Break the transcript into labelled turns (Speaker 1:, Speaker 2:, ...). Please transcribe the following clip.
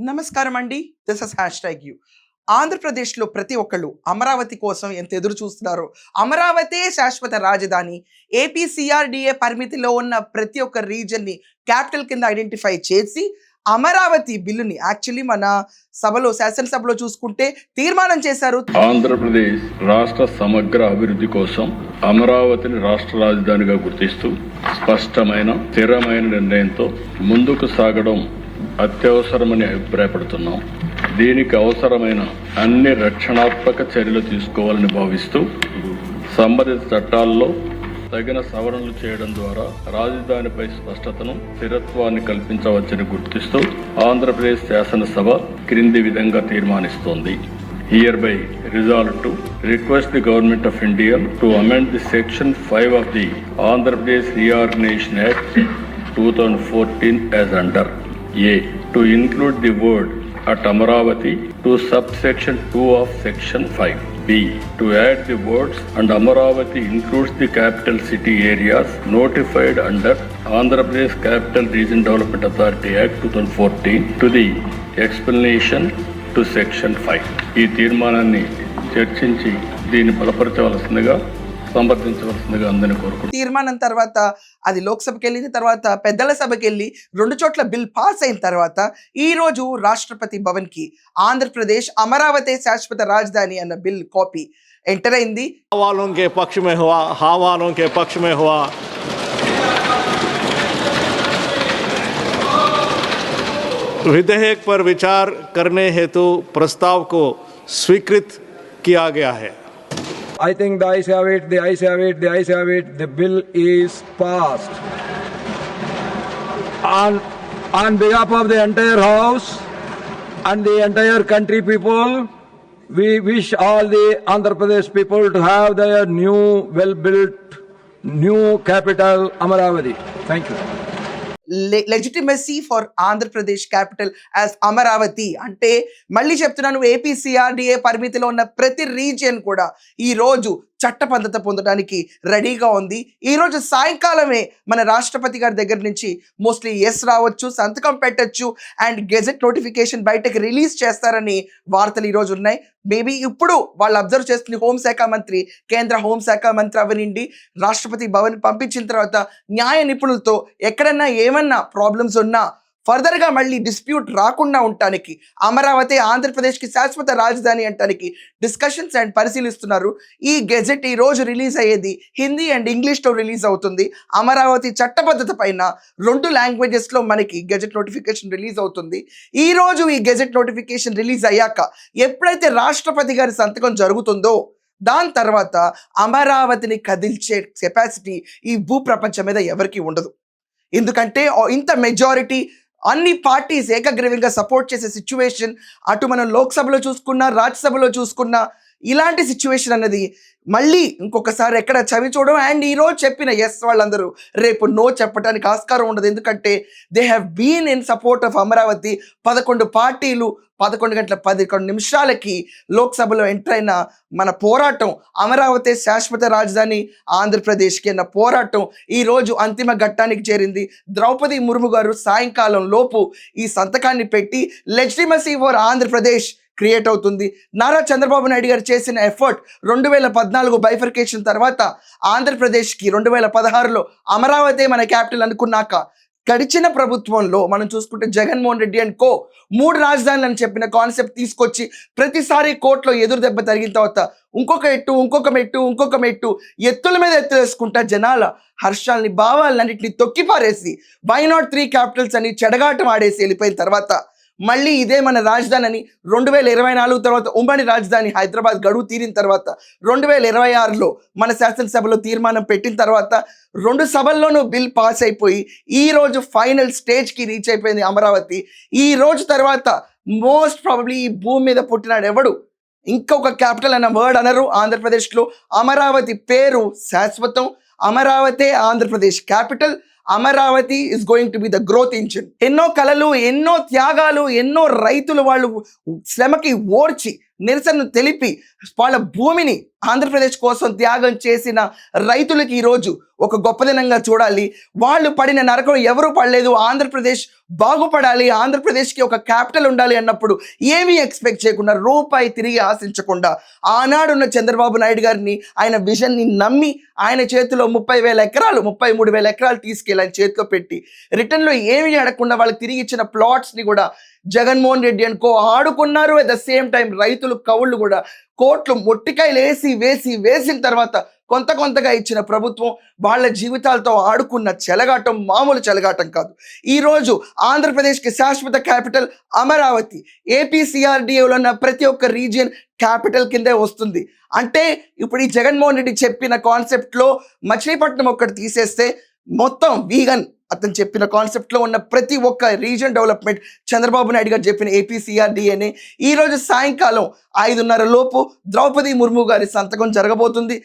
Speaker 1: నమస్కారం అండి. This is #you. ఆంధ్రప్రదేశ్లో ప్రతి ఒక్కళ్ళు అమరావతి కోసం ఎంత ఎదురు చూస్తున్నారో, అమరావతే శాశ్వత రాజధాని, ఏపీ సిఆర్డీఏ పరిమితిలో ఉన్న ప్రతి ఒక్క రీజన్ని క్యాపిటల్ కింద ఐడెంటిఫై చేసి అమరావతి బిల్లుని యాక్చువల్లీ మన సభలో శాసనసభలో చూసుకుంటే తీర్మానం చేశారు.
Speaker 2: ఆంధ్రప్రదేశ్ రాష్ట్ర సమగ్ర అభివృద్ధి కోసం అమరావతిని రాష్ట్ర రాజధానిగా గుర్తిస్తూ స్పష్టమైన స్థిరమైన నిర్ణయంతో ముందుకు సాగడం అత్యవసరమని అభిప్రాయపడుతున్నాం. దీనికి అవసరమైన అన్ని రక్షణాత్మక చర్యలు తీసుకోవాలని భావిస్తూ సంబంధిత చట్టాల్లో తగిన సవరణలు చేయడం ద్వారా రాజధానిపై స్పష్టతను స్థిరత్వాన్ని కల్పించవచ్చని గుర్తిస్తూ ఆంధ్రప్రదేశ్ శాసనసభ క్రింది విధంగా తీర్మానిస్తోంది. Hereby resolved to request the Government of India to amend the Section 5 of the Andhra Pradesh Reorganization Act 2014 as under A. To include the word at Amaravati to subsection 2 of Section 5. B. To add the words and Amaravati includes the capital city areas notified under Andhra Pradesh Capital Region Development Authority Act 2014 to the explanation to Section 5. ఈ తీర్మానాన్ని చర్చించి దీన్ని బలపరచవలసిందిగా సమర్థించవలసిందిగా అందరినీ కోరుకుంటున్నాను.
Speaker 1: తీర్మానం తర్వాత అది లోక్సభకి వెళ్ళిన తర్వాత పెద్దల సభకి వెళ్ళి 2 చోట్ల బిల్ పాస్ అయిన తర్వాత ఈ రోజు రాష్ట్రపతి భవన్ కి ఆంధ్రప్రదేశ్ అమరావతి శాశ్వత రాజధాని అన్న బిల్ కాపీ ఎంటర్ అయింది.
Speaker 3: वालों के पक्ष में हुआ, हाँ वालों के पक्ष में हुआ। विधेयक पर विचार करने हेतु प्रस्ताव को स्वीकृत किया गया है.
Speaker 4: I think the ayes have it, the ayes have it, the ayes have it. The bill is passed. On behalf of the entire House and the entire country people, we wish all the Andhra Pradesh people to have their new, well-built, new capital, Amaravati. Thank you.
Speaker 1: Legitimacy for Andhra Pradesh capital as Amaravati అంటే మళ్ళీ చెప్తున్నాను, AP CRDA పరిమితిలో ఉన్న ప్రతి region కూడా ఈ రోజు చట్టబద్ధత పొందడానికి రెడీగా ఉంది. ఈ రోజు సాయంకాలమే మన రాష్ట్రపతి గారి దగ్గర నుంచి మోస్ట్లీ ఎస్ రావచ్చు, సంతకం పెట్టచ్చు అండ్ గెజెట్ నోటిఫికేషన్ బయటకు రిలీజ్ చేస్తారని వార్తలు ఈరోజు ఉన్నాయి. మేబీ ఇప్పుడు వాళ్ళు అబ్జర్వ్ చేస్తున్న హోంశాఖ మంత్రి, కేంద్ర హోంశాఖ మంత్రి అవనండి, రాష్ట్రపతి భవన్ పంపించిన తర్వాత న్యాయ నిపుణులతో ఎక్కడన్నా ఏమన్నా ప్రాబ్లమ్స్ ఉన్నా ఫర్దర్గా మళ్ళీ డిస్ప్యూట్ రాకుండా ఉండటానికి అమరావతి ఆంధ్రప్రదేశ్కి శాశ్వత రాజధాని అంటానికి డిస్కషన్స్ అండ్ పరిశీలిస్తున్నారు. ఈ గెజెట్ ఈ రోజు రిలీజ్ అయ్యేది హిందీ అండ్ ఇంగ్లీష్లో రిలీజ్ అవుతుంది. అమరావతి చట్టబద్ధత పైన 2 లాంగ్వేజెస్లో మనకి గెజెట్ నోటిఫికేషన్ రిలీజ్ అవుతుంది. ఈ రోజు ఈ గెజెట్ నోటిఫికేషన్ రిలీజ్ అయ్యాక ఎప్పుడైతే రాష్ట్రపతి గారి సంతకం జరుగుతుందో దాని తర్వాత అమరావతిని కదిల్చే కెపాసిటీ ఈ భూ ప్రపంచం మీద ఎవరికి ఉండదు. ఎందుకంటే ఇంత మెజారిటీ అన్ని పార్టీస్ ఏకగ్రీవంగా సపోర్ట్ చేసే సిచ్యువేషన్ అటు మనం లోక్సభలో చూసుకున్నా, రాజ్యసభలో చూసుకున్నా ఇలాంటి సిచ్యువేషన్ అన్నది మళ్ళీ ఇంకొకసారి ఎక్కడ చవి చూడడం. అండ్ ఈరోజు చెప్పిన ఎస్ వాళ్ళందరూ రేపు నో చెప్పడానికి ఆస్కారం ఉండదు. ఎందుకంటే they have been in support of Amaravati. 11 పార్టీలు 11:11 లోక్సభలో ఎంటర్ అయిన మన పోరాటం అమరావతి శాశ్వత రాజధాని ఆంధ్రప్రదేశ్కి అన్న పోరాటం ఈరోజు అంతిమ ఘట్టానికి చేరింది. ద్రౌపది ముర్ము గారు సాయంకాలం లోపు ఈ సంతకాన్ని పెట్టి లెజిటిమసీ ఫర్ ఆంధ్రప్రదేశ్ క్రియేట్ అవుతుంది. నారా చంద్రబాబు నాయుడు గారు చేసిన ఎఫర్ట్ 2014 బైఫర్కేషన్ తర్వాత ఆంధ్రప్రదేశ్కి 2016లో అమరావతి మన క్యాపిటల్ అనుకున్నాక గడిచిన ప్రభుత్వంలో మనం చూసుకుంటే జగన్మోహన్ రెడ్డి అండ్ కో 3 రాజధానులు అని చెప్పిన కాన్సెప్ట్ తీసుకొచ్చి ప్రతిసారి కోర్టులో ఎదురు దెబ్బ తగిలిన తర్వాత ఇంకొక మెట్టు ఎత్తుల మీద ఎత్తులు వేసుకుంటా జనాల హర్షాలని భావాలన్నింటినీ తొక్కిపారేసి వై నాట్ 3 క్యాపిటల్స్ అని చెడగాటం ఆడేసి వెళ్ళిపోయిన తర్వాత మళ్ళీ ఇదే మన రాజధాని అని 2024 తర్వాత ఉమ్మడి రాజధాని హైదరాబాద్ గడువు తీరిన తర్వాత 2026లో మన శాసనసభలో తీర్మానం పెట్టిన తర్వాత 2 సభల్లోనూ బిల్ పాస్ అయిపోయి ఈ రోజు ఫైనల్ స్టేజ్కి రీచ్ అయిపోయింది అమరావతి. ఈ రోజు తర్వాత మోస్ట్ ప్రాబబ్లీ ఈ భూమి మీద పుట్టినాడు ఎవడు ఇంకొక క్యాపిటల్ అన్న వర్డ్ అనరు. ఆంధ్రప్రదేశ్లో అమరావతి పేరు శాశ్వతం. Amaravati Andhra Pradesh capital. Amaravati is going to be the growth engine. ఎన్నో కళలు, ఎన్నో త్యాగాలు, ఎన్నో రైతులు వాళ్ళు శ్రమకి ఓర్చి నిరసనను తెలిపి వాళ్ళ భూమిని ఆంధ్రప్రదేశ్ కోసం త్యాగం చేసిన రైతులకి ఈరోజు ఒక గొప్ప దినంగా చూడాలి. వాళ్ళు పడిన నరకం ఎవరు పడలేదు. ఆంధ్రప్రదేశ్ బాగుపడాలి, ఆంధ్రప్రదేశ్కి ఒక క్యాపిటల్ ఉండాలి అన్నప్పుడు ఏమీ ఎక్స్పెక్ట్ చేయకుండా, రూపాయి తిరిగి ఆశించకుండా ఆనాడున్న చంద్రబాబు నాయుడు గారిని, ఆయన విజన్ని నమ్మి ఆయన చేతిలో 30,000 ఎకరాలు 33,000 ఎకరాలు తీసుకెళ్ళి ఆయన చేతిలో పెట్టి రిటర్న్లో ఏమీ అడగకుండా వాళ్ళకి తిరిగి ఇచ్చిన ప్లాట్స్ని కూడా జగన్మోహన్ రెడ్డి అనుకో ఆడుకున్నారు. అట్ ద సేమ్ టైం రైతులు కవుళ్ళు కూడా కోట్లు మొట్టికాయలు వేసిన తర్వాత కొంతగా ఇచ్చిన ప్రభుత్వం వాళ్ళ జీవితాలతో ఆడుకున్న చెలగాటం మామూలు చెలగాటం కాదు. ఈరోజు ఆంధ్రప్రదేశ్కి శాశ్వత క్యాపిటల్ అమరావతి. ఏపీసీఆర్డీఏలో ఉన్న ప్రతి ఒక్క రీజియన్ క్యాపిటల్ కిందే వస్తుంది. అంటే ఇప్పుడు ఈ జగన్మోహన్ రెడ్డి చెప్పిన కాన్సెప్ట్లో మచిలీపట్నం ఒక్కటి తీసేస్తే మొత్తం వీగన్ అతను చెప్పిన కాన్సెప్ట్లో ఉన్న ప్రతి ఒక్క రీజన్ డెవలప్మెంట్ చంద్రబాబు నాయుడు గారు చెప్పిన ఏపీసీఆర్డీఏనే. ఈరోజు సాయంకాలం 5:30 లోపు ద్రౌపది ముర్ము గారి సంతకం జరగబోతుంది.